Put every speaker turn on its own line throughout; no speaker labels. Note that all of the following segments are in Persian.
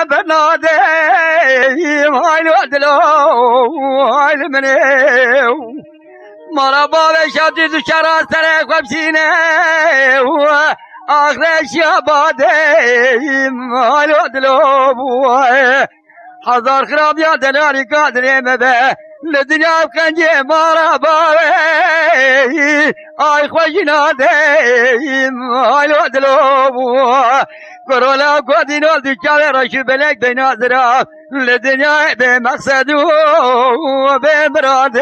بنادي هاي الودلو هاي المنيو مرا بابا شديد شرار سرق وبسينه آخر شبادي هاي الودلو حضر خراب يا دلالي قادر مبه لدنيا بكنجي مرا بابا آي خوشنا دي هاي الودلو كورولا قدين ولد شاوي رشي بلك بناظرة لدنيا بمقصد وبمراد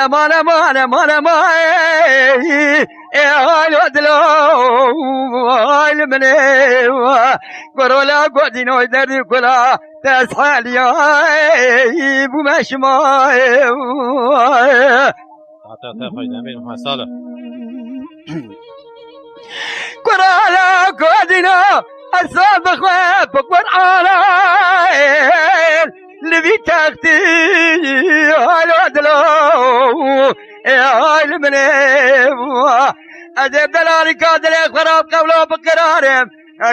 امان امان امان امان هاي الودلو هاي المني كورولا قدين ولد كلا تسحل يا بمشماي قرالا قادنا السابق بقرآن لذي تختي الودلو المني أجيب دلالي قادر خراب قبله بقرارهم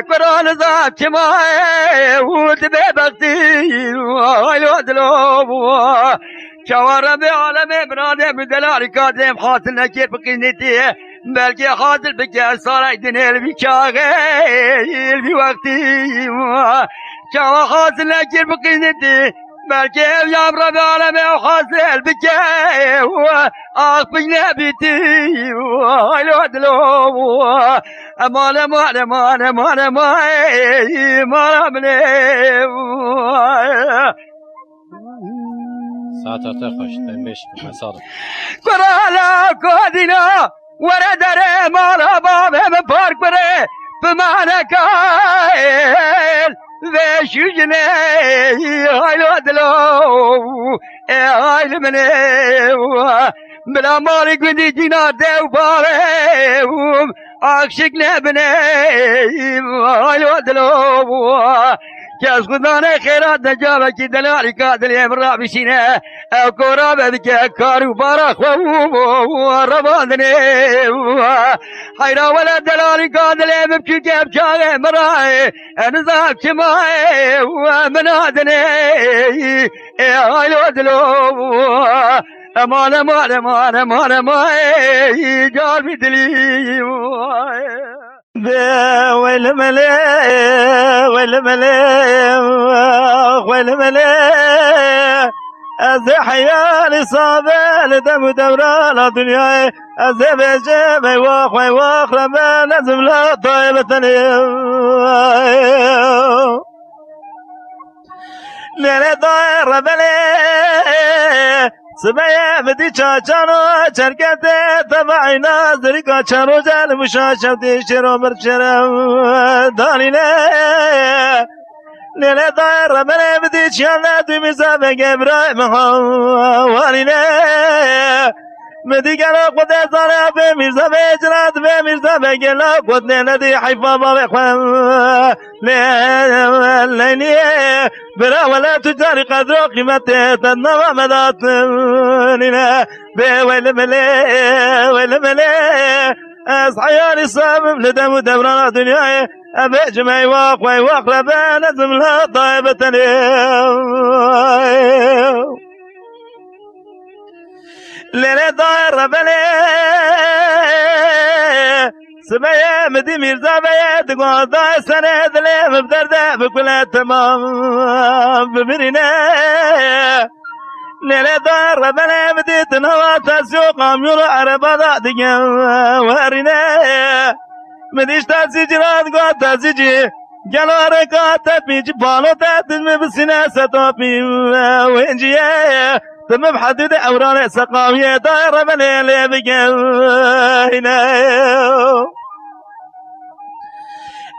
قرآن ذات شماي ودبي بختي الودلو شوارع بعالم برادم دلالي قادم حاصل نكير بقينتي بلکه حاصل بکه سارای دنیل بی چاغیل بی وقتی چاوا حاصل نکر بقیدتی بلکه یابرا به عالم حاصل بکه آخ بجنه بیتی هایلو دلو امان امان امان امان امان امنه
ساعت خوش تنبیش مسار
قرالا کودینا ورا داره مالا بابه بپارک بره بمعنى كايل ويش يجني هاي الودلو هاي المني بلا مالك ودي جينا ديو بابه عاشق نبني هاي الودلو كاس خدانا خيرات نجابة كي دلالي كادل يمرا بشينا او كورابة بكي كارو بارا خوو رباندني حيرا ولا دلالي كادل يمبكي كيب جاغي مراي انزاك شماي ومنادني هاي الودلو امان امان امان امان امان جال بدلي والملي والملي والملي از حيال صابه لدم دوران الدنيا از بجمع واخ لما نزم لا طيبة ليلة داير بلي سبايا بدي چاچانو چرکته تبعی نازدری که چارو جل مشاشم دیشرو مرچرم دانینه لیله دایر منه بدی چیانه دوی میزا بگه برای مخوانینه بدی گلا خود زاره به میرزا بجرد به میرزا بگه لا خود ندی حیفا با بخوام لینیه برا ولا تجاري قدر قيمته تنوى مداتنينا بويل ملي ويل ملي اصحياني صابم لدم دبران الدنيا ابي جمعي واق لبان لازم لها طيبة ليلة داير بلي سبايا مدي ميرزا بيا تقول ضاي سنة دلي بدردة بكل تمام بمرينا ليلة دار بلا مدي تنوى تسوق عميول عربا دقا وارينا مديش تاسيجي راد قوات تاسيجي قالوا عرقات تبيج بالو تاتجمي بسنة ستوبي وينجيه تم بحدود أوران سقامية دايرة بليلة بقينا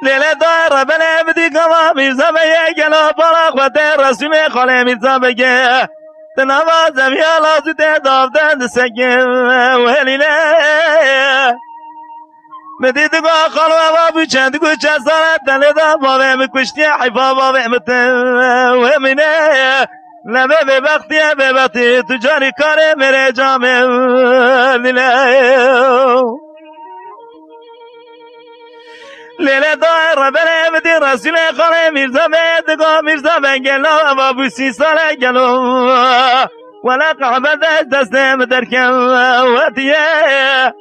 ليلة دايرة بليلة بدي قوامي زبية قلو براق ودير رسولي خالي متزبية تنوى زبية لازو تهداف دند سكين وهليلة بدي تقوى خلوة بابو چند کو چه سارت دلدا بابه مکشتی حیفا بابه متن ومنه لبه به وقتی تجاری کار میره جامع لیله لیل دار بله بدی رسول خاله میرزا بدگاه میرزا بنگلا و بوسی ساله گلو ولا قعبه دست مدرکم و دیه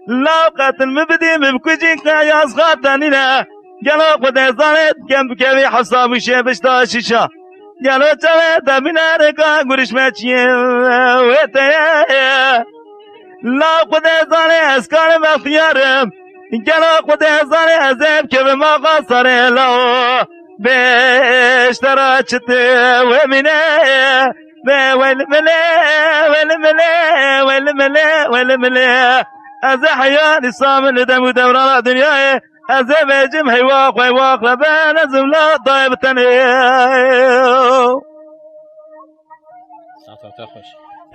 لا قتل مبدي مبكجي قياس خاطنينا قالوا قد زالت كم كبي حساب شبش تاشيشا قالوا تلت من رقا قرش ماشي ويتيا لا قد زالت اسكار مختيارم قالوا قد زالت عذاب كم ما قصر له باشترات ومنا والملا والملا والملا والملا از حیات سامن دم دوران دنیای از بجم هیواق لبن از لا طيب تنی
ساعت خوش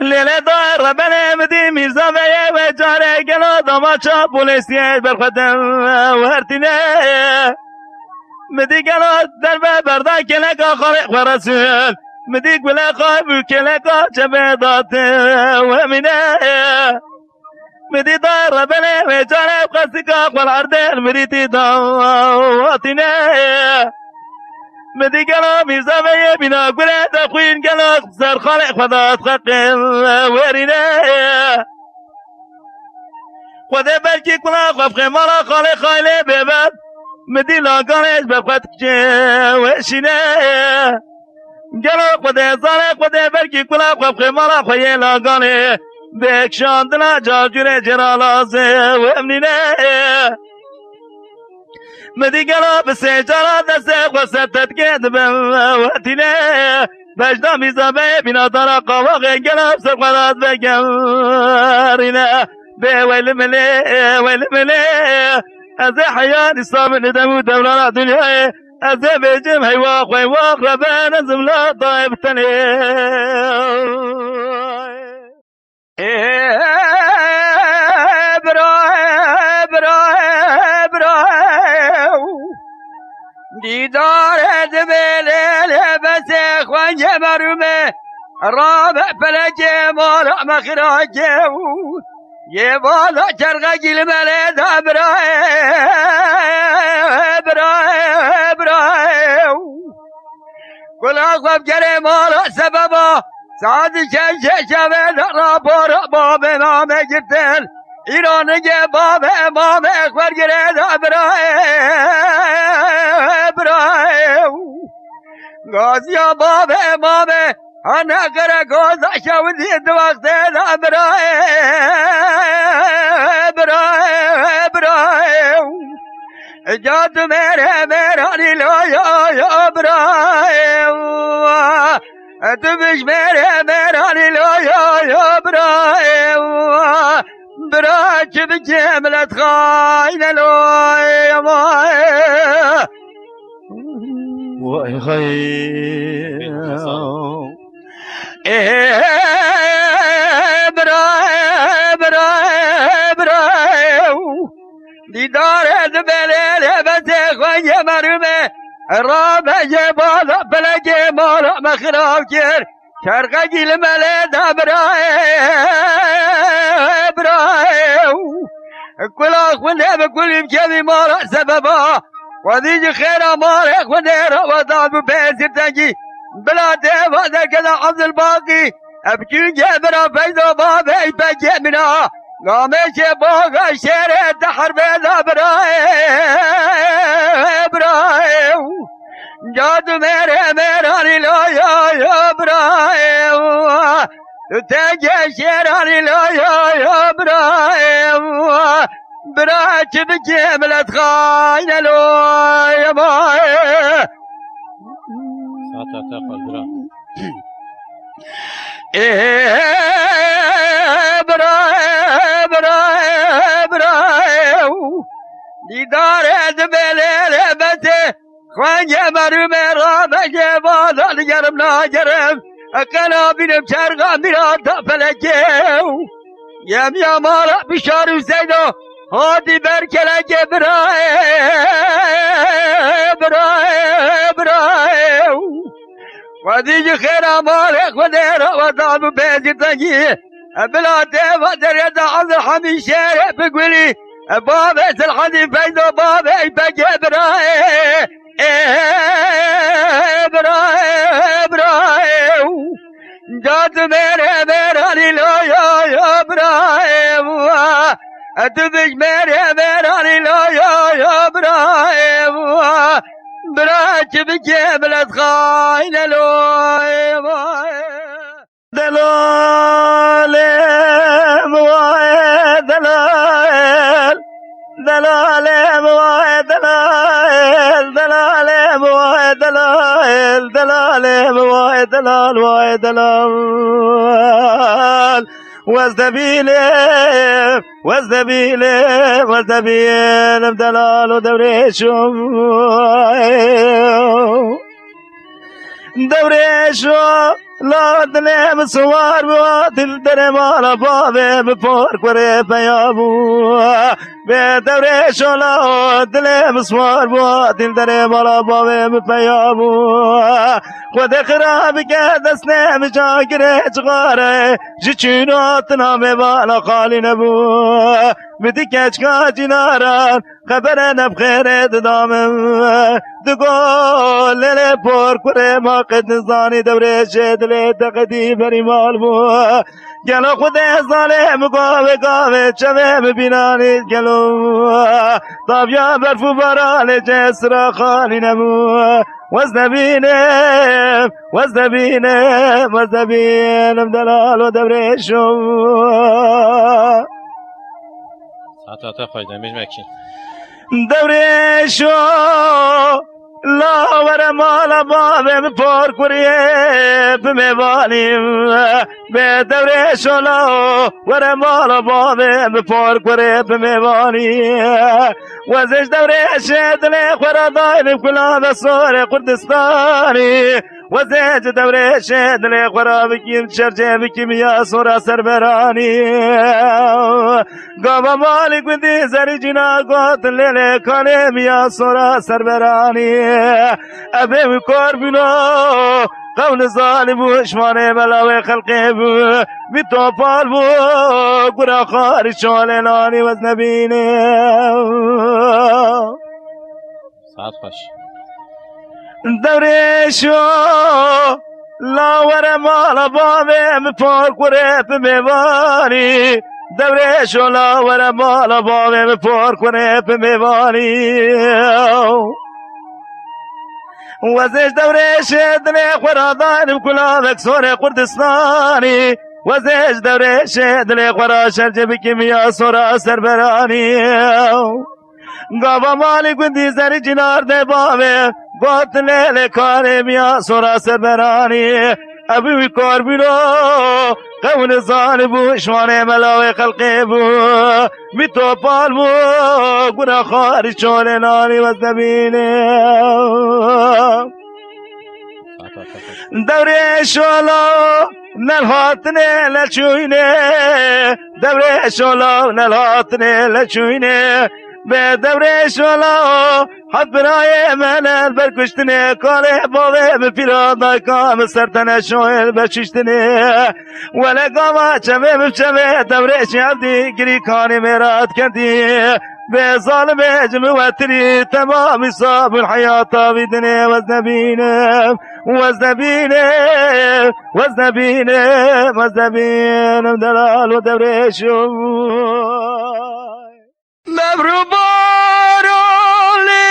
لیل دار ربنا مدی میرزا و جاره گلا دماچا پولیسیه برخدم ورتینه مدی گلا در بردان کلکا خالق و رسول مدی گلا خایب کلکا چبدات و منه مدي دار ربنا وجانا بقصدك والعرض المريتي دواتنا مدي قلب ميزابي بنا قلت أخوين قلب صار خالق فضات خقل ورنا خذ بالكي كنا خفق مرا خالق خايلة بباد مدي لا قانش بفتك وشنا قلب خذ صالح خذ بالكي كنا خفق مرا خايلة لا قانش بکشاندنا جاجور جرالازه و امنینه مدی گلا بسیجارا دسته و ستت گد بواتینه بجدا میزابه بینا دارا قواغ گلا سرقداد بگرینه به ویل ملی از حیات اسلام ندمو دوران دنیای از بجم هیواق ربان از ملا طایب تنی
دیدار دبیل بس خوانج مرومه رابع فلجه مارا مخراجه یه بالا چرغه گیل ملد برای کلا خواب گره مارا سببا سعد شبه راپور باب امام گرتن ایرانگه باب امام اکبر گرد برای غازیا باب امام هنگر گوزا شودی دو وقت برای جات میرانی لویا برای تبش میرانی لویا برای چه بجملت خاین لویا
وای خیر
برای دیدار دبل بس خوی مرمه رابع بالا بلگ مالا مخراب کر شرقه گیل ملد برای کلا خونه بکلی بکلی مالا سببا ودیج خیره مالا خونه را وضعب بسر تنگی بلا دیوا در کده عبد الباقی ابکون جبرا پیدا بابی بگی منا قامش باقا شیر دحر بیدا برای جاد میرانی لایا برای تو تنگی شیرانی لایا برای چه بجملت خاین لایا
ساعت خوش
برای دیدار دبل بس خوانج مرمه را بگه بازار گرم ناگرم اقلا بینم چرغا میرا تا فلکه یم مارا بشارو سیدو هادی برکلکه برای ودیج خیره مالک و دیره و دانو بیزی تنگی بلا دیوه در یده عزر همیشه بگولی بابت الحدي فيدو بابي بجبراي ابراهيم جات میرے لا یا ابراهيم ادبج میرے لا یا ابراهيم براج بجبل خاين لو
دلال موعد دلال دلال موعد دلال دلال موعد دلال دلال موعد دلال موعد دلال وازدبيله وازدبيله وازدبيله بدلال ودوريشم دوريشم لا دلم سوار بوادل درم على بابه بفرق وري بيابو بدورش لا دلم سوار بوادل درم على بابه بيابو خود خراب دست نمیجاگره چغاره جچیناتنا میوالا خالی نبو بدی کچکا جناران خبر نبخیر دامم دگو لیل پر کره ما قد نزانی دوره شدل تقدی بری مال بو گلو خود ظالم گاوه گاوه چوه ببینانی گلو تابیا برفو برال جسر خالی نبو وازدبينم وازدبينم وازدبينم دلال ودبريشم
ساعت خواهیدن میش مکین
دبريشم لا ورا مالا بابه بپار کریه بمیوانیم بدورش لا ورا مالا بابه بپار کریه بمیوانیم وزش دورش دل خورا دایم کلا بسور کردستانی وزش دورش دل خورا بکیم چرچه بکیم یا سورا سربرانی گاوا مالک بدی زری جنا گوت لیل کانیم یا سورا سربرانی ابي وكور بنا قول ظالم وشمانه بلاوي خلقه بو بتوفال بو قرا خارج شالناني وزنبينه
ساعت خوش
دوريشو لا ورا مالا بابي مفار قريب ميواني دوريشو لا ورا مالا بابي مفار قريب ميواني وزش دورش دل خورادان بكلا بكسور كردستاني وزش دورش دل خورا شرج بكيميا سورا سربراني غابا مالي قندي زري جنار دي بابي قوت ليلة كارميا سورا سربراني ابي وكار بلو قول ظالم شوانه ملاوي خلقي بو متوبال بو قنا خارج شولناني وزنبيني دوري شولو نلهاتني لشويني دوري شولو نلهاتني لشويني بدوري شولو حد براي من البركشتني كالي بابي بفيرادا كام سرتنا شويل بششتني ولا قاما شمي بشمي دوريش عبدي قري كاني ميرات كنتي بظالم جموتري تمام صاب الحياة بدني وزنبيني وزنبيني وزنبيني وزنبيني دلال ودوريش مبروبارو لي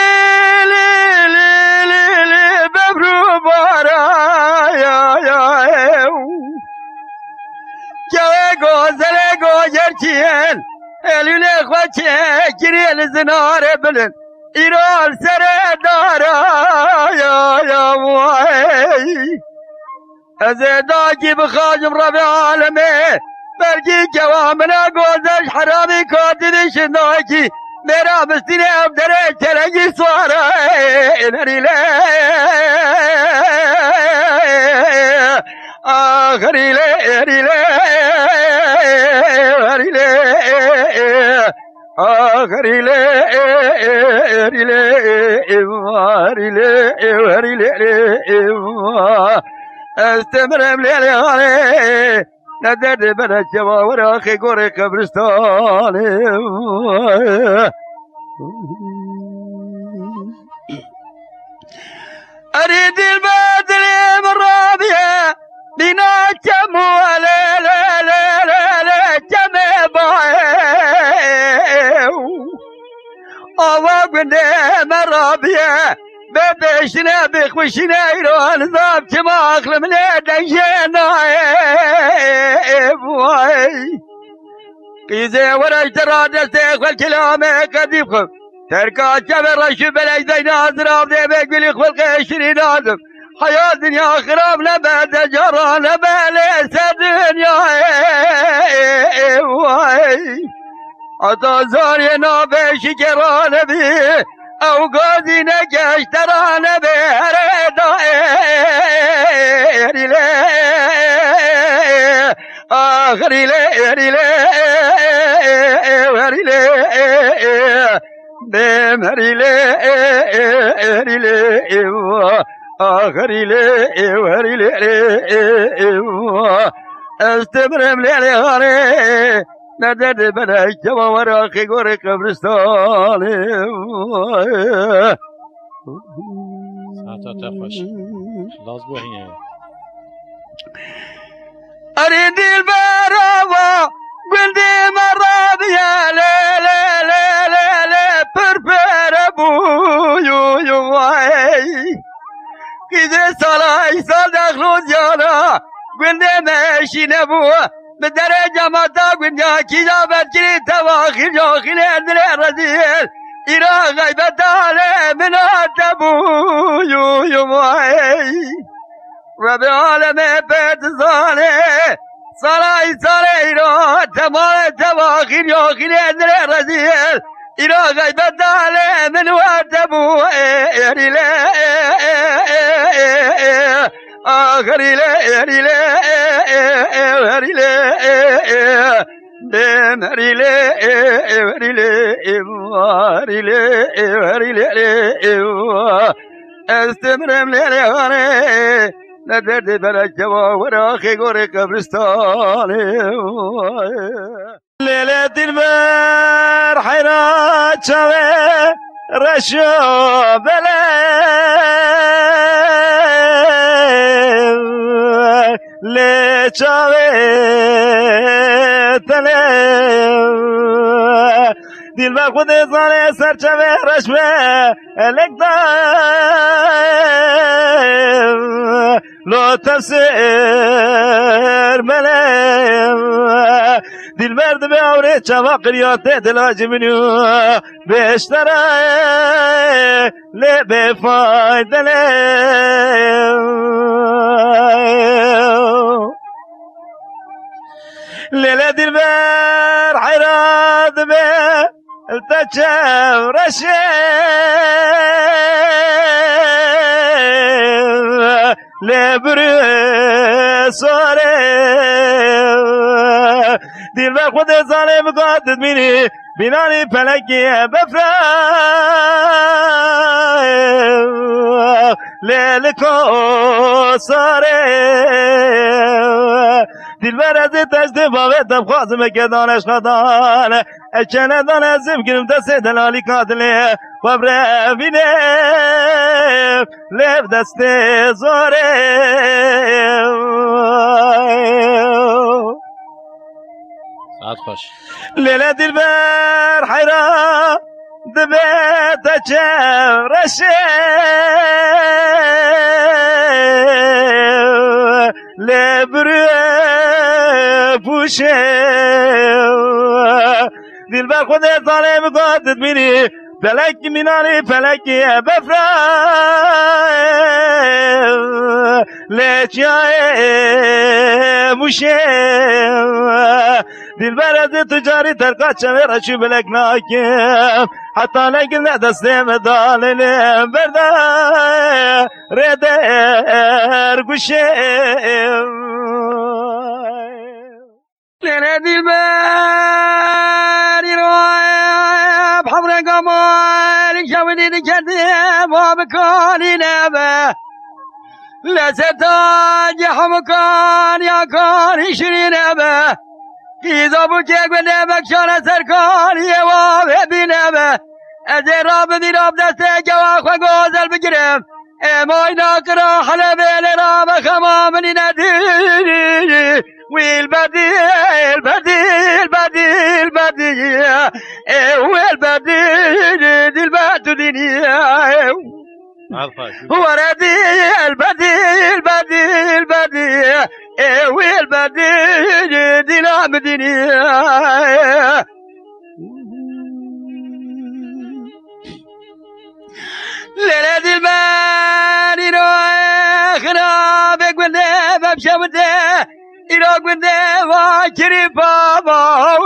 لي لي لي لي مبروبارا يا يا كوي غوزل غوجرتين الولي خوتي كريل زنار بلن إيرال سردارا يا يا واي أزيداكي بخاجم ربي عالمي برجي جوامنا غوزل حرامي كاتبي شناكي मेरा मस्तीने अब डरे चलेगी स्वारा नरी ले हरी ले हरी ले हरी ले हरी ले हरी ले हरी ले हरी ले استمر ليلي
ندرد بلا جوا وراخي قوري قبرستان أريد البدل من رابية بنا جمو لا لا لا لا لا جمع بايو أواق من رابية ببشنا بخوشنا يرون ذاب جما أخلم لدنجينا قيزي ورش ترادس تيخ والكلام قديبكم تركا جبر رشو بلجدي ناظر عبدي بيقولي خلق عشرين ناظر حياة دنيا خراب لبدا جرى لبليس الدنيا عطا زاري نابش كران بي او قاضي نقاش تران بي ريدا آخري لي بمري لي آخري لي استمرم لي غاري ندد بلا جوا وراخي قوري قبرستان
ساعت آتا خوش خلاص بو هینه
أريد البراوة قلدي مرابيا لا لا لا لا لا بربر أبو يو كذا صلاة صدق رجالا قلدي ماشي نبوه بدرجة ما تقول يا كذا بتجري تواخر يا خلال الرذيل إلى غيبة على من أتبو يو رب العالمين بيت صالح صلاة إلى تمام تواخر يا خلال الرذيل إلى غيبة على من أتبو آخري استمرم لي غاري ندرد بلا جوا وراخي قوري قبرستان
ليلة البر حيرات شوي رشو بلا لي شوي دل بر خود زانه سر چوه رشمه لکدار لو تفسیر ملیم دل برد به آوره چوا قریات دلاج منو بیشتره لبه فایده لیله دل بر حیرات به التجاو رشيم لبري صارم دل بر خود ظالم قادت مني بناني فلكي بفرام ليلكو صارم دل بر از تجد باوه دب خواستم که دانش خدانه اکنه دانستم گرم دست دلالی کادله و برفینه لب دست زاره
ساعت خوش
لیله دل بر حیران دبه تچم رشه لبره پوشه دل بر خود ظالم قادت منی فلکی منانی فلکی بفرم لچیای موشه دل بر از تجاری ترکات شوه رشو بلک ناکم حتی لکن دستم دالنم بردار ردر گوشم
لیله دل بر ایروی بحمر قمر شوی دید کردیم و بکانی نبه لستاج حمكان يا كان شرين أبا إذا بوجك ونبك شان سركان يواب بنبا أزراب ذراب دست جواخ وغوزل بجرم موي ناكرا حلبين راب خمامني نديني والبدي البدي البدي البدي والبدي البدي دنيا وردي البدي البدي البدي والبدي دينا مدنيا ليلة الماني روخنا بك ودي بمشى ودي إروك ودي واكري بابا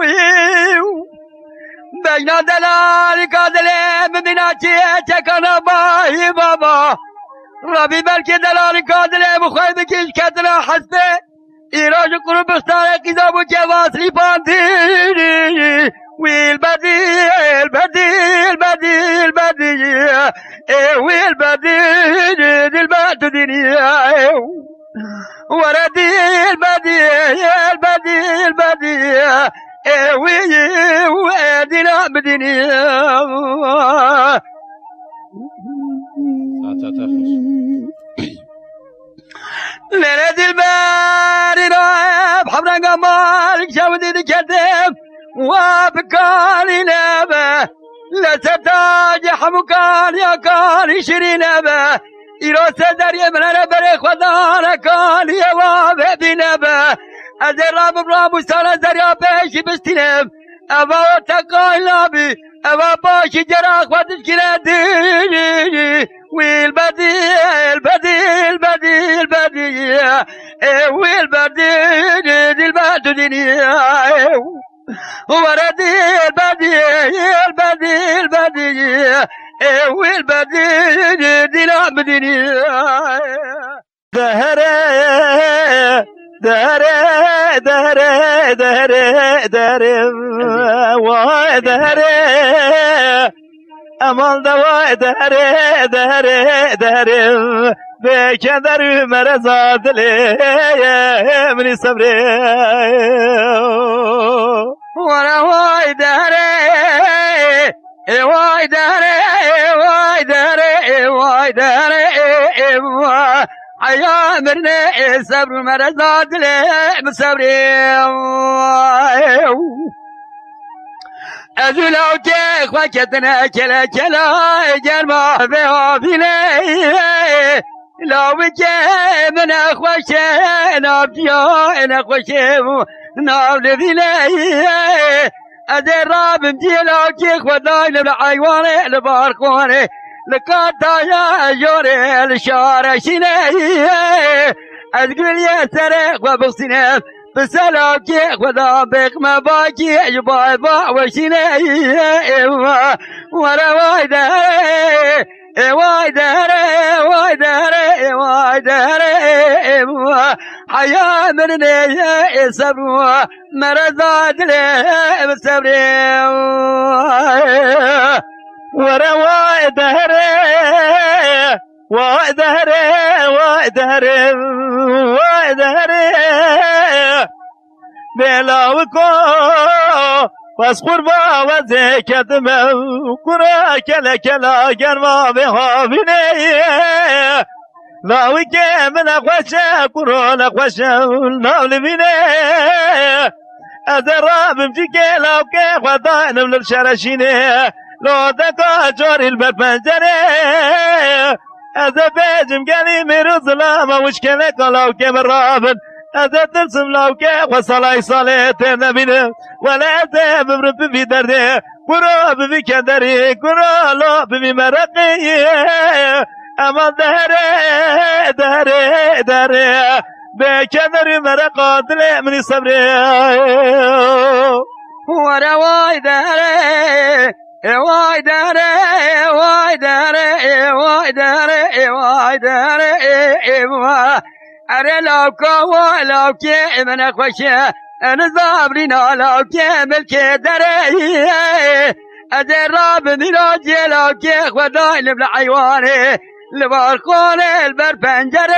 بجنا دلالي قادلي مديناتي تكنا باهي بابا ربي بلكي دلالي قادلي مخيبك إشكتنا حسبي إيراج قرب اختاري كذابو جواسلي بانديني والبدي البدي البدي البدي والبدي البدي دنيا وردي البدي البدي البدي ويدنا بدنيا ليلة الباري راب حمرا قمالك شاودي دكتم وبكالي نبا لستاج حمكان يا كان شري نبا إلو سدر يمنا بريخ ودانا كان يواب بنبا أزر راب راب سانا زريا بيشي بستنم أبا تقاي لابي أبا باشي جراخ ودشكنا ديني والبدي البدي البدي البدي والبدي البدي دنيا وردي البدي البدي البدي والبدي دينا بدنيا
دهره دهره دهره دهره دهره دهره امان دوا دهره دهره دهره بكدر مرزاد لي من صبري
وانا واي دهره واي دهره واي دهره واي دهره عيا مرني صبر مرزاد لي من صبري أزولو كيخ وكتنا كلا كلا جرما بها بني لو بكي من أخوشي نابجيا إن أخوشي نابل بني أزي راب مجيلو كيخ وداين بالعيواني لباركواني لكاتا يا جوري الشارع شيني أتقول يا سرق وبصنف بسلام كيخ وذا بك ما باكي يباي با وشيني ورا وايدر وايدر وايدر وايدر حيا مني سبوا مرزاد لي بسبري
ورا وايدر وايدر وايدر وايدر بلاوكو بس قربا وزكت مكرا كلا كلا جرما بها بني لاوك من أخوشا كرون أخوشا نول بني أزراب مجيك لاوك خدان من الشرشيني لو دكا جوري البربنجري أذا بيجم قالي ميرو ظلام وشكلك لاوك بالرابن أذا ترسم لوك وصلاي صليتنا بنا ولا أذاب برب في دردي قراب في كدري قراب في مرقي أما دهري دهري دهري بكدري مرقات لي من صبري
ورا واي دهري واي دهري واي دهري واي دهري واي دهري أري لو كوا لو كي من أخوشي أنا زابرينا لو كي ملكي دري أدي راب من راجي لو كي خداي لبلا عيواني لبارخان البر پنجره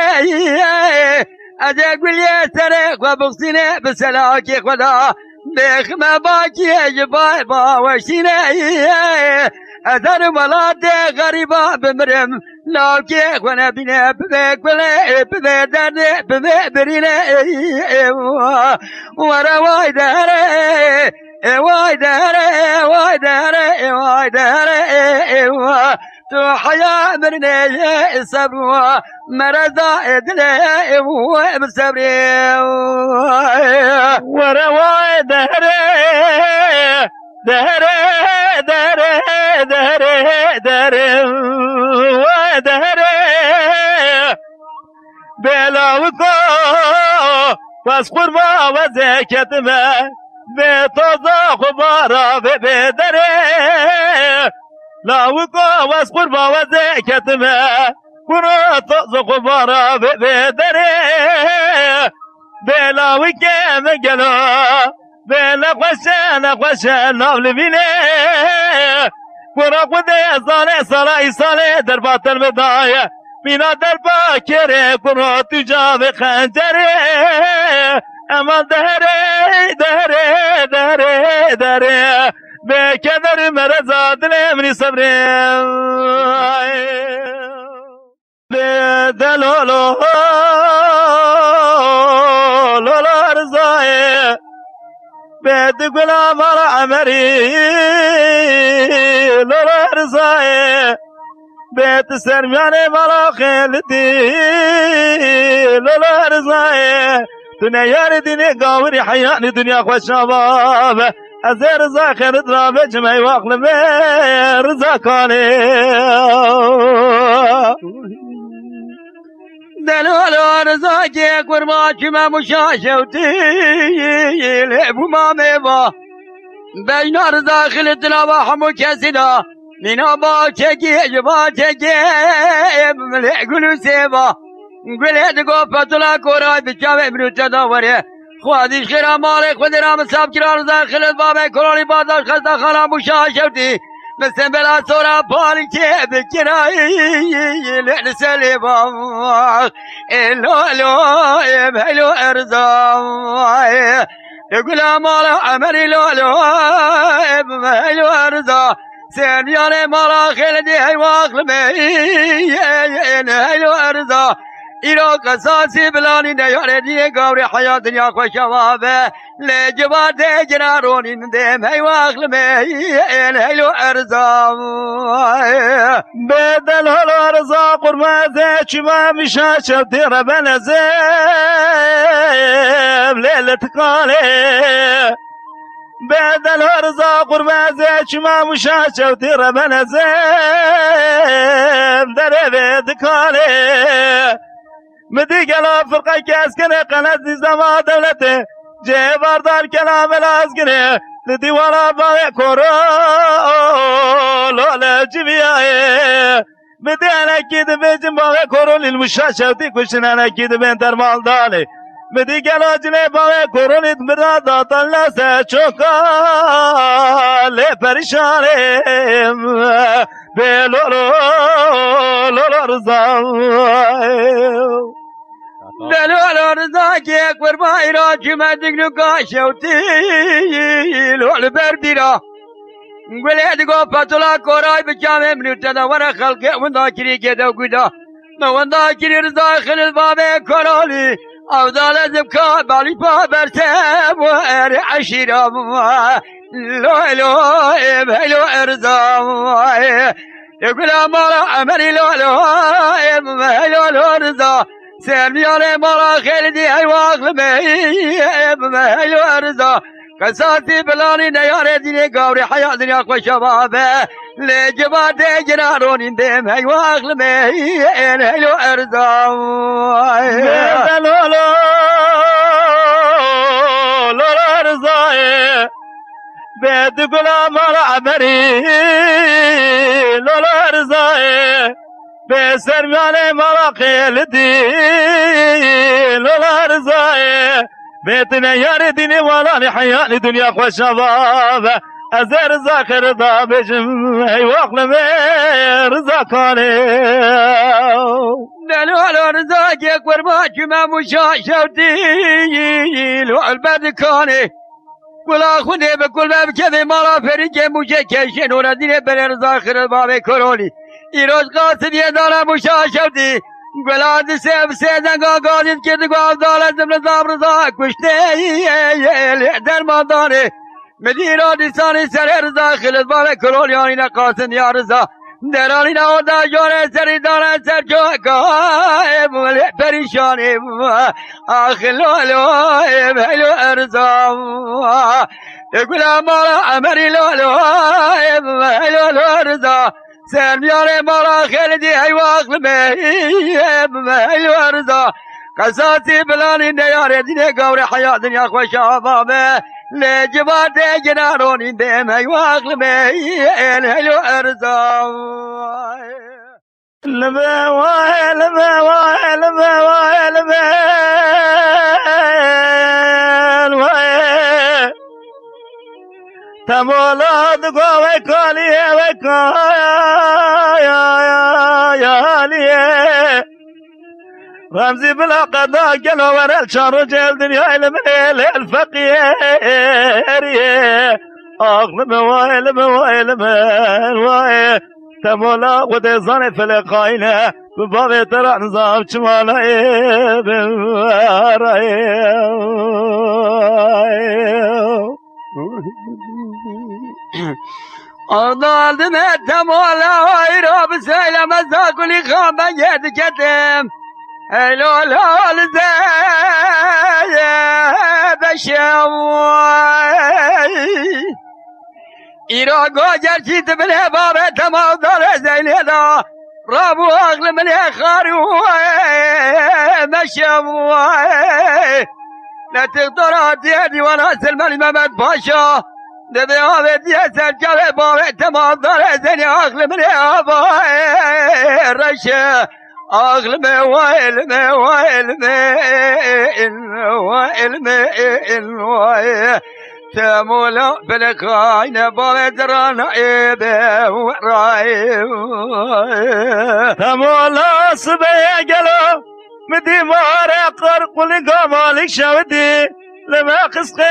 از گلی سره و بخسینه بسلاکی خدا بخمه باکی جبای باوشینه ازر ولاد غریبا بمرم لاکی خونه بینه بکله بدرده برینه وروای داره وای داره وای داره وای داره تو حياة مرني صبر مرضى دلي وبصبري
ورواي دهري دهري دهري دهري دهري ودهري بلاوكو واسقر ما وزكت ما بتوزا خبارا بدري لاوكو واسقر ما وزكت ما كنا توزا خبارا بدري بلاوكي مجلا بلا قشا نابل بینه قرا خود ساله در باطن بدایه مینا در باکره قرا تو جاب خنجره اما دره به کدر مرزا دل منی صبره به دلولو لولا رضایه بيت غلام عمري لولا رضاي بيت سرماني ملا خيلتي لولا رضاي دنيا يا دنيا قاوري حياني دنيا خوش شباب ازير رضا خير درامي جمعي واقلمي رضا كاني
دلولو رزاقي قرما كما مشاشوتي لعبو ما ميبا بين رزا خلتنا وحمو كسنا لنا با تكي ملح قلو سيبا قلت قوفة لا كوراي بشاوة ابنو تدوري خوادي خيرا مالك خدرا مساب كرا رزا خلت بابي كراني بازار خلطا خلا مشاشوتي مثل بلا صورة بالكي بكراي لحن سليبا هلو ارزا يقول مالا عمري هلو ارزا سيرياني مالا خلدي هيواخلمي هلو ارزا ایرا قصاصی بلانی نیاره دیگه گوری حیات دنیا خوش شوابه لجبا دیگنا رونین دیم هی واخلمه این هیلو ارزا
بدل هلو ارزا قرمازه چما میشه شب تیره بنزیم لیلت کاله بدل ارزا قرمازه چما میشه شب تیره بنزیم دره بید کاله مدی گلا فرقه کس کنه قنات نظام دولته جه باردار کلام لازگنه لدیوالا باقی کرو لولا جویایه مدی انکی دبیجم باقی کرو للمشاشوتی کشن انکی دبین در مالدانه مدی گلا جنه باقی کرو لید مراد طلسه چوکا لی پریشانه به لولا رضا
دلولو رزاقي اكبر بايرا جمع دقنو قاشوتي لول برديرا نقول ادقو فتولا كوراي بجامع منو تدور خلقه وندا كري كده وقدا ما وندا كري رزا خلال بابي كورالي او دال زبكا بالي بابر تاب واري عشيرا لولو هلو ارزا يقول امارا عمري لولو هلو رزا سرمياني مرا خيلدي هاي واغلمي هاي وارزا قصاتي بلاني نياري ديني قوري حياة دنيا خوش شبابه لجبا ديجنا رونين ديم هاي واغلمي هاي وارزا
لولا رضاي بيد غلام عمري لولا رضاي بسرمانه مالا خیلدی لولا رضایه بیتنا یار دینی والانی حیانی دنیا خوش شباب از رضا خردا بجم ای واقلمه رضا کانه
دلال رضا که قربان کما مشاشوتی لو البد کانه کلا خونه به کل بب که مالا فری که موشه کشه نور دین بر رضا خیر باب کرولی ایروز قاصدی دارم مشاشوتی گلاد سب سیدنگا گادید کرد گواه دالت رضا رضا کشته در مادانه مدیرا دیسانی سر رضا خیر باب کرولی آنین قاصد یا رضا درانی نودا جوره سری داره سر جوکا پریشانی آخلولو بلو ارزا گلا مالا امری لولو بلو ارزا سرمیار مالا خیلی حیواق بلو ارزا قصاصی بلانی نیاره دینه گور حیات دنیا خوش آبابه لجبات جناروني دم يواغل بين هلو ارزا
لما لما لما لما تمولاد قوي كالي وكايا رمزي بلا قضاء قالوا ورا الشر جل دنيا المليل الفقير اغلب ويل ويل تمولا ودزان فلقاينا بباب ترى نظام شمالا
أضال دمت تمولا ويرو بسيلة مزاقلي خاما يدكتم هلو الهول زي بشوي إيراقو جرشيت بله بابا تمام دار زينيدا رابو أغل من يخارو مشوي لا تقدر أتيادي وانا سلمان محمد باشا دبي عبد ياسر جابي بابا تمام دار زيني أغل من يابا رشا أغل ويل تمولا بلقاين بابدران عيبه ورايب
تمولا صبيا قلو مدي ماري قرق ولقا مالك شودي لما قس خيري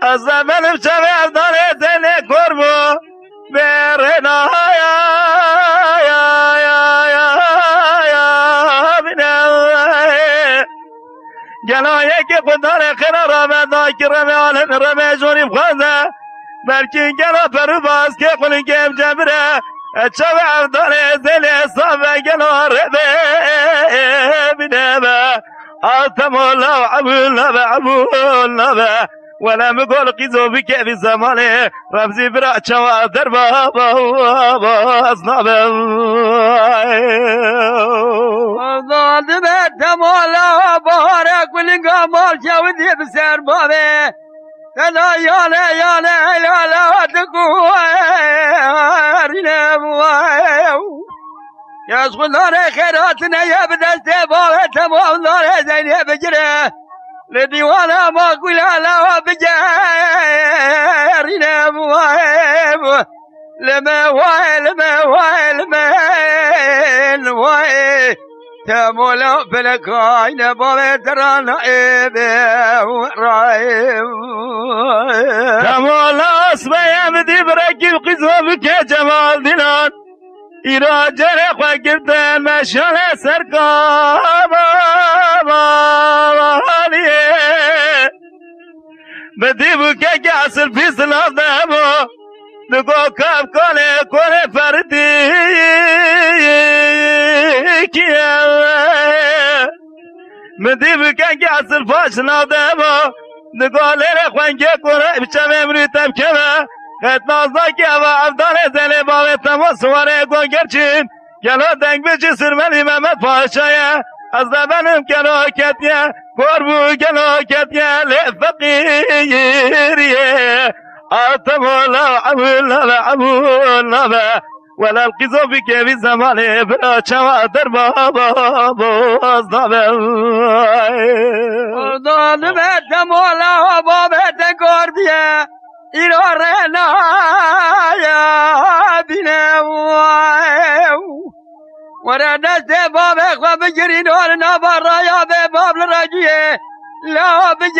الزمن بشبه داري زيني قربو بيرنا جلایه که خوددار خیره رمضان که رمضان رمضانی بخوانده بلکه گلا پرو باز که خونی که جبره چوه عبدال زیل صافه گلا ربه بینه آتم الله عبول ولا مقول قيزو بك في زمانه رمزي برا چوا در بابا اصنابه
ضاد بيتم ولا بارك ولقى مال شاودي بسر بابي لا لا تقوارنا يا صغار خيراتنا يا بدست بابي تمام دار زين يا بجره لديوانا ما قول لا بجارنا موائب لما وائل تمولا بلقاين بابا ترانا عيبه ورايب
تمولا اسمي مدي بركب قزوبك جمال دينان إيرا جرق وقردن مشان سرقام بدي بك اصل في سلاف دمو نقو كاب كوني فردي كيا بدي بك اصل فاش سلاف دمو نقو ليرا خوانجي كوني بشامي مريتم كما قد نازا كيا وعبدال زلي باوي تمو سواري گوگرچين گلو دنگ بچي سرمالي محمد پاشايا از زبانم کلاکتیه قربو کلاکتیه لفقیریه آتم الله عبول ولا القزو بك في زمانه برا چوا در بابا بازدابه
ضاد بيتم ولا بابا ایرارنا یا بینو ورا دست باب خواب بگیرین اور نبار رایا به باب لراجیه لا بجارین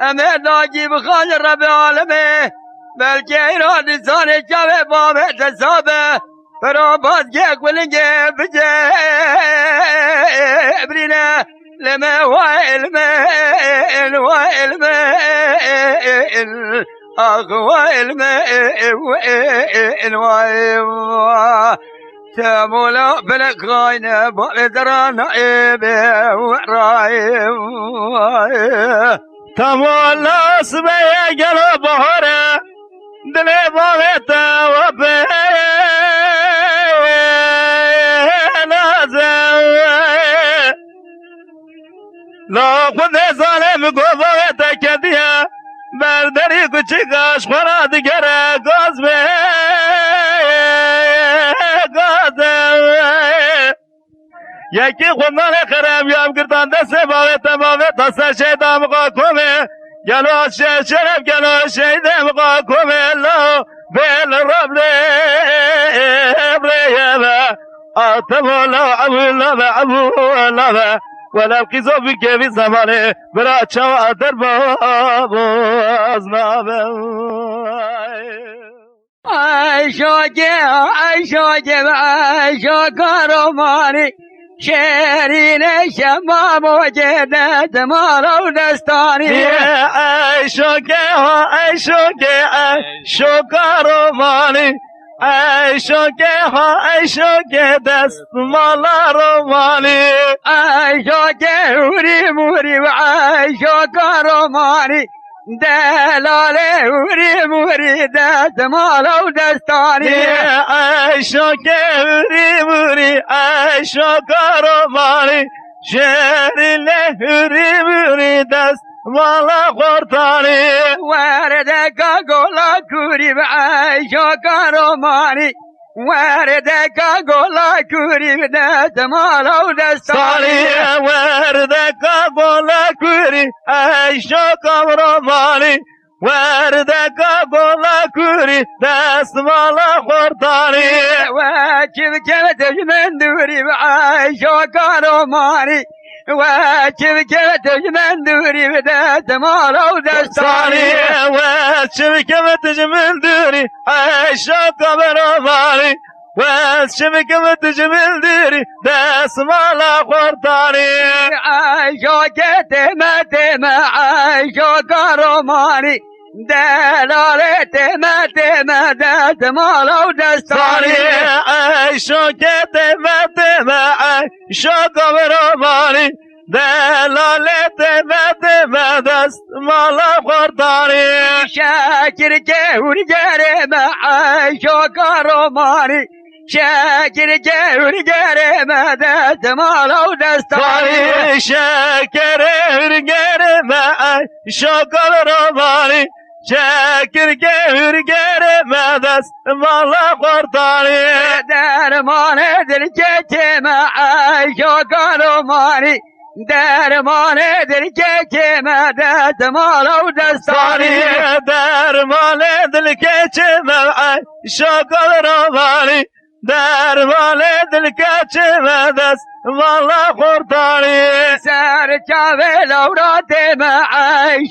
امه داگی بخان رب عالمه بلکه ایران انسان جوه باب تصابه برا بازگه کلنگه بجابرینه لما وعلمه وعلمه أغوى الماء وإن تمولا بلك غاينة بقدر نعيب ورايب
تمولا سبيا قلو بحورة دلي بغيتا وبي لا خود ظالم گوباوتا کدیا برداری کوچیکاش خورا دیگره گاز به گازه یکی خوندان خرم یام گردان دست باوتا سر شیدام قا کومه گلو شرف گلو شیدام قا کومه لا بیل رب لیبا آتمو لا عبو لا ولو قیزو بکه زمانه برا چوا در باز نابه
ای شاگه کارمانی شیرین شما موجده دمارو دستانی
ای شو کارمانی ای شوکه دست مالا رو مالی
ای شوکه هوری موری و ای شوکه رو مالی دلاله هوری موری دست مالا و دستانی
ای شوکه هوری موری ای شوکه رو مالی شیرینه هوری موری دست مالا خورتانی
وردکا گولا کوری و عیشا کارمانی وردکا گولا کوری و دست مالا و دستانی
وردکا گولا کوری عیشا کارمانی وردکا گولا کوری دست مالا خورتانی
و چبکه تجمن دوری و عیشا کارمانی وشبكة تجمل دوري بدأت مالا ودستاني
وشبكة تجمل دوري عيشة برماني وشبكة تجمل دوري داس مالا خورتاني
عيشة تما عيشة كرماني دلالة تما داس مالا ودستاني
عيشة تما عيشة برماني دلالت مده دست مالا خورتانی
شاکر جهور گره معاشا کارمانی شاکر جهور گره دست مالا و دستانی
شاکر جهور گره معاشا کارمانی شاکر جهور گره دست مالا خورتانی
درمان دل که معاشا کارمانی درمان دل که مدد مالا و دستانی
درمان دل که شاکر روانی درمان دل که مدد مالا خورتانی
سر چاوه لورات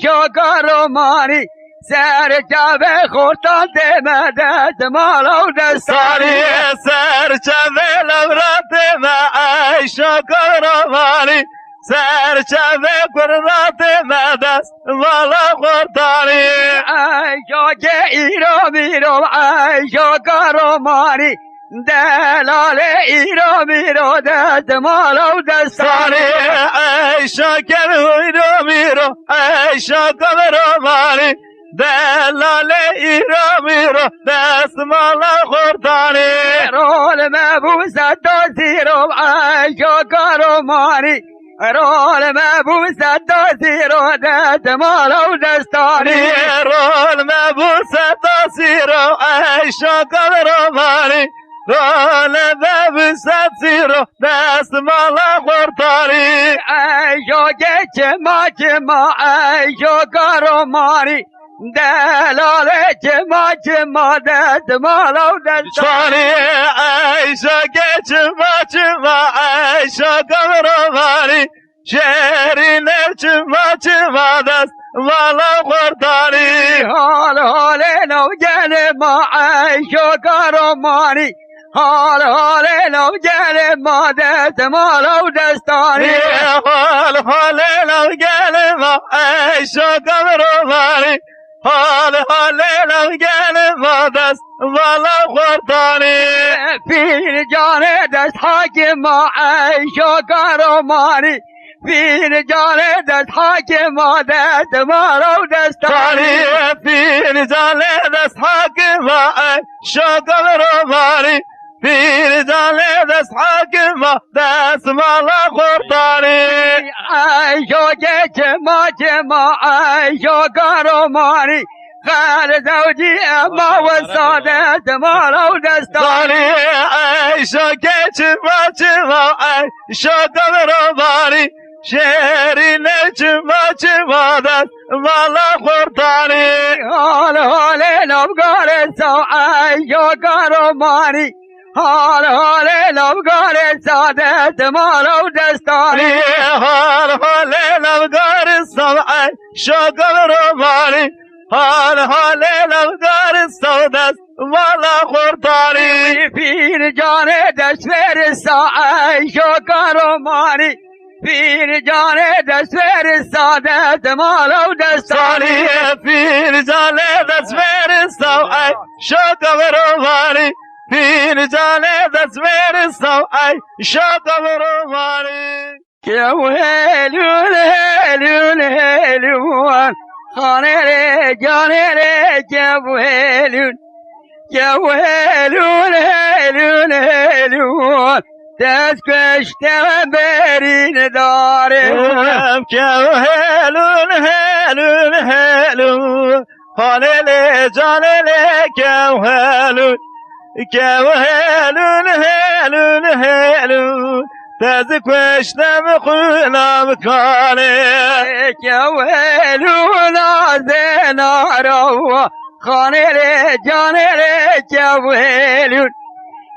شاکر روانی سر چاوه خورتان مدد مالا و دستانی
سر چاوه لورات شاکر روانی سر چاوه کرنات مدست مالا خورتانی
عیشا که ایرو میرو عیشا کارمانی دلال ایرو میرو دست مالا و دستانی
عیشا که ایرو میرو عیشا کارمانی دلال ایرو میرو دست مالا خورتانی
رول مبوس دازیرو عیشا کارمانی رول مبوس دازیرو دست مالا و دستانی
رول مبوس دازیرو عیشا کارمانی رول مبوس دازیرو دست مالا خورتانی
شوقه چما عیشو کارمانی دلاله چما دست مالو
دستانی عیشو که چما عیشو کارمانی شهرینه چما دست مالو قردانی
حال نوجان ما عیشو کارمانی حال نوجان ما دست مالو دستانی
حال نوجان ما عیشو کارمانی حال نوجان ما دست مالو قردانی
پیر جان دست حاکم عیشو کارمانی پیر جان دست حاکم دست مالو دستانی
پیر جان دست حاکم عیشو کارمانی پیر جان دست حاکم دست مالو قردانی
عیشو که چما عیشو کارمانی خال زوجی اما و سادت مالو دستانی
عیشو که چما عیشو کارمانی شهرینه چما دست مالو قردانی
حال نوگار سو عیشو کارمانی حال نوگار سادت مالو دستانی
حال نوگار سو عیشو کارمانی حال نوگار سو دست مالو قردانی
پیر جان دشور سو عیشو کارمانی پیر جان دشور سادت مالو دستانی
پیر جان دشور سو عیشو کارمانی پیر جان دشور سو عیشو کارمانی
که هلون خانه ره جانه ره که هلون دست کشته و برین داره
که هلون خانه ره جانه ره که هلون دست کشتم خونم کانه
که هلون زنارو خانه ره جانه ره که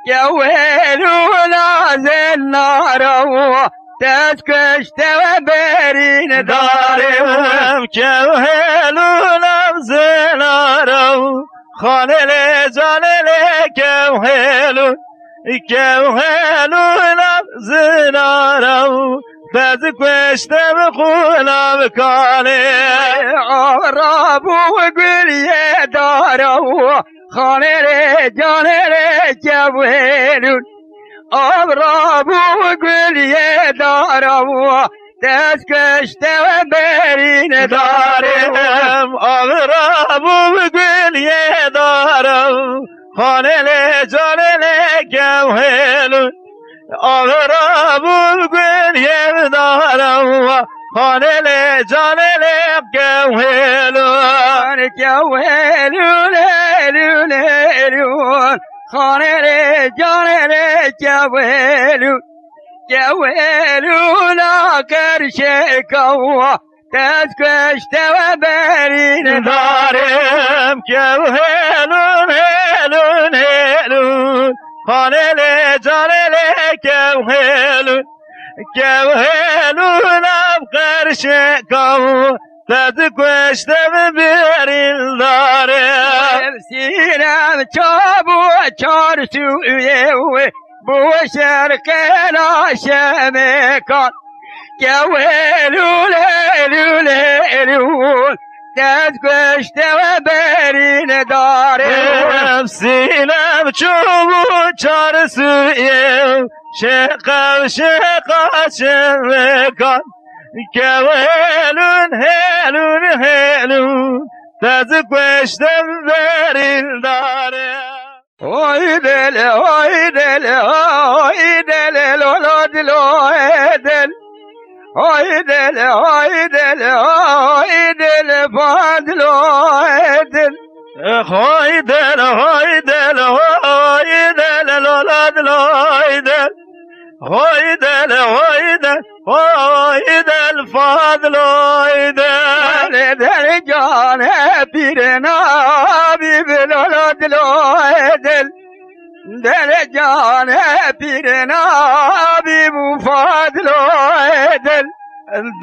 هلون زنارو دست کشته و برین دارم
که هلونم زنارو خانه ره جانه ره که هلونم زنارو دست کشتم خونم کانه
آرابو گلیه دارو خانه ره جانه ره که آرابو گلیه دارو دست کشته و برین دارم
آرابو گلیه دارو خانه ره جانه ره که آرابو گلیه دارم خانه له جانه له
هلون خانه له جانه له هلون آخر شکوا دست کشته و برین
دارم هلون خانه له جانه له هلونم قرش کام دست کشتم برین دارم
سینم چابو چار سویه بو شرق ناشم کن که هلون دست کشته و برین دارم
سینم چابو چار سویه شقم کن که هلون دست کشتم برین دارم
اوی دل لولا دل اوی دل فاضل دل
هوی دل لولا دل هوی دل بفضل ايدن
دل جان پیرنا بی بلولد دل دل جان پیرنا بی بفضل دل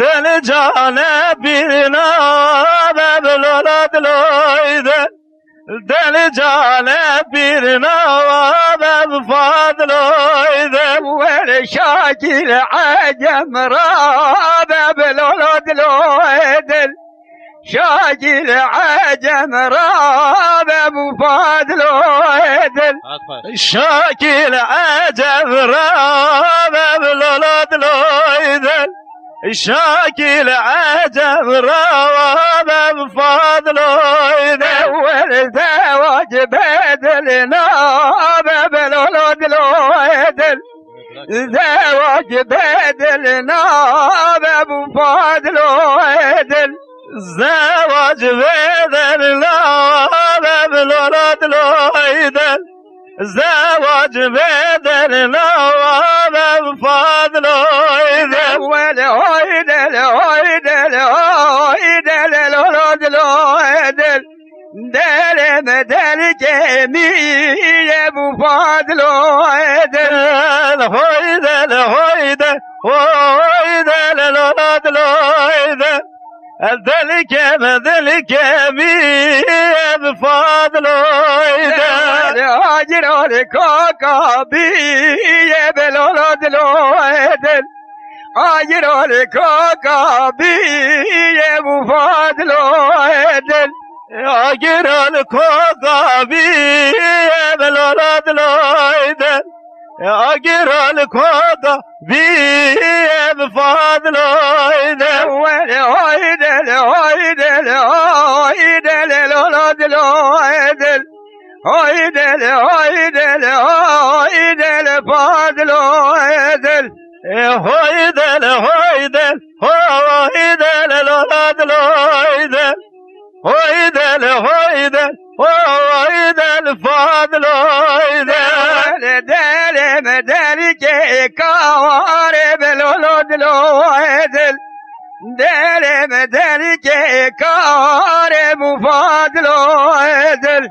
دل جان بیرنا ببلولد لایدن دل جان بیرنا بفضل ايدن
ول شاكل عجم راب بلولد دل شاكل عجم راب بفضل دل
Atma.
شاكل عجب راب بلولد لایدن شاكل عجب راب بفضل ايدن
والزواج بدلنا بلولد دل زواج بدلنا بفضل دل
زواج بدلنا ببلولد لایدن زواج بدلنا بفضل ايدن
والعيدل عيدل عيدل لولد دل دل مدل جميع بفضل دل
هويدا هويدا هويدا لولد لويدا الذلك مذلك بي بفضل ايدا
هاجر الكوكا بي بلولد دل هاجر الكوكا بي بفضل دل
اجر الكوكا بي بلولد لويدا اجر الكوكا بي بفضل ايدا
والعيدل عيدل عيدل لولد دل عيدل عيدل عيدل فضل دل
هويدا هويدا هويدا لولد لويدا هويدا هويدا هويدا الفضل ايدا
دل مدل كوار بلولد دل دل مدل كوار بفضل دل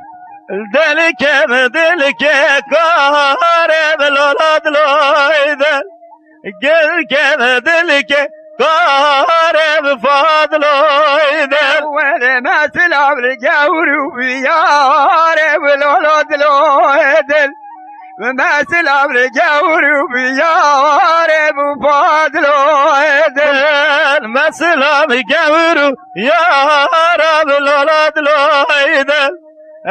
دلك مدلك قارب الولد لويدا قلك مدلك قارب فضل ايدا
ولا تلعب الجور وبيار بالولد دل ما تلعب الجور وبيار بفضل دل
ما سلام قبرو يا رب الولد لويدا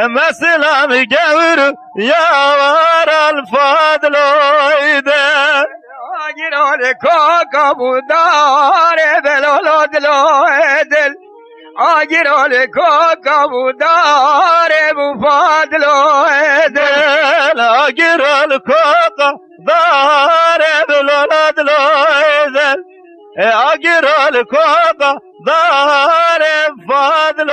ما سلام قبرو يا ورا الفضل ايدا
اجر الكوكب دار بالولد دل اجر الكوكب دار بفضل دل
اجر الكوكب دار بالولد لويدا اجر الكوكب دار بفضل